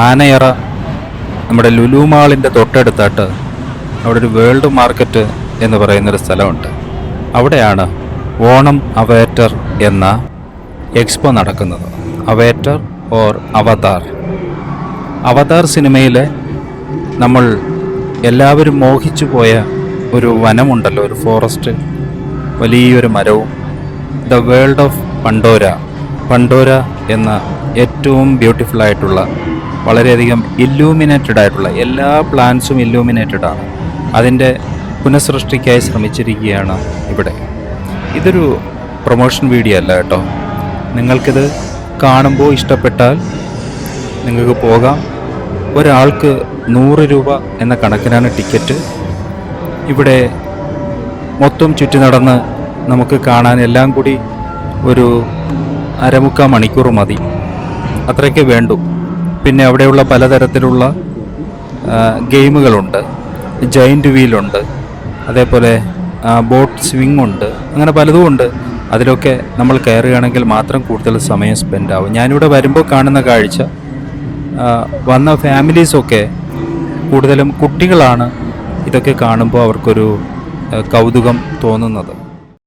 ആനയറ നമ്മുടെ ലുലു മാളിൻ്റെ തൊട്ടടുത്തായിട്ട് അവിടെ ഒരു വേൾഡ് മാർക്കറ്റ് എന്ന് പറയുന്നൊരു സ്ഥലമുണ്ട്. അവിടെയാണ് ഓണം അവേറ്റർ എന്ന എക്സ്പോ നടക്കുന്നത്. അവേറ്റർ ഓർ അവതാർ. അവതാർ സിനിമയിലെ നമ്മൾ എല്ലാവരും മോഹിച്ചു പോയ ഒരു വനമുണ്ടല്ലോ, ഒരു ഫോറസ്റ്റ്, വലിയൊരു മരവും, ദ വേൾഡ് ഓഫ് പണ്ടോര. പണ്ടോര എന്ന ഏറ്റവും ബ്യൂട്ടിഫുൾ ആയിട്ടുള്ള, വളരെയധികം ഇല്ലൂമിനേറ്റഡ് ആയിട്ടുള്ള, എല്ലാ പ്ലാന്റ്സും ഇല്ലൂമിനേറ്റഡ് ആണ്. അതിൻ്റെ പുനഃസൃഷ്ടിക്കായി ശ്രമിച്ചിരിക്കുകയാണ് ഇവിടെ. ഇതൊരു പ്രൊമോഷൻ വീഡിയോ അല്ല കേട്ടോ. നിങ്ങൾക്കിത് കാണുമ്പോൾ ഇഷ്ടപ്പെട്ടാൽ നിങ്ങൾക്ക് പോകാം. ഒരാൾക്ക് 100 രൂപ എന്ന കണക്കിനാണ് ടിക്കറ്റ്. ഇവിടെ മൊത്തം ചുറ്റി നടന്ന് നമുക്ക് കാണാൻ എല്ലാം കൂടി ഒരു 1/4 മണിക്കൂർ മതി, അത്രയ്ക്ക് വേണ്ടു. പിന്നെ അവിടെയുള്ള പലതരത്തിലുള്ള ഗെയിമുകളുണ്ട്. ജയിൻറ്റ് വീലുണ്ട്, അതേപോലെ ബോട്ട് സ്വിങ് ഉണ്ട്, അങ്ങനെ പലതും ഉണ്ട്. അതിലൊക്കെ നമ്മൾ കയറുകയാണെങ്കിൽ മാത്രം കൂടുതൽ സമയം സ്പെൻഡ് ആവും. ഞാനിവിടെ വരുമ്പോൾ കാണുന്ന കാഴ്ച, വന്ന ഫാമിലീസൊക്കെ കൂടുതലും കുട്ടികളാണ് ഇതൊക്കെ കാണുമ്പോൾ അവർക്കൊരു കൗതുകം തോന്നുന്നത്.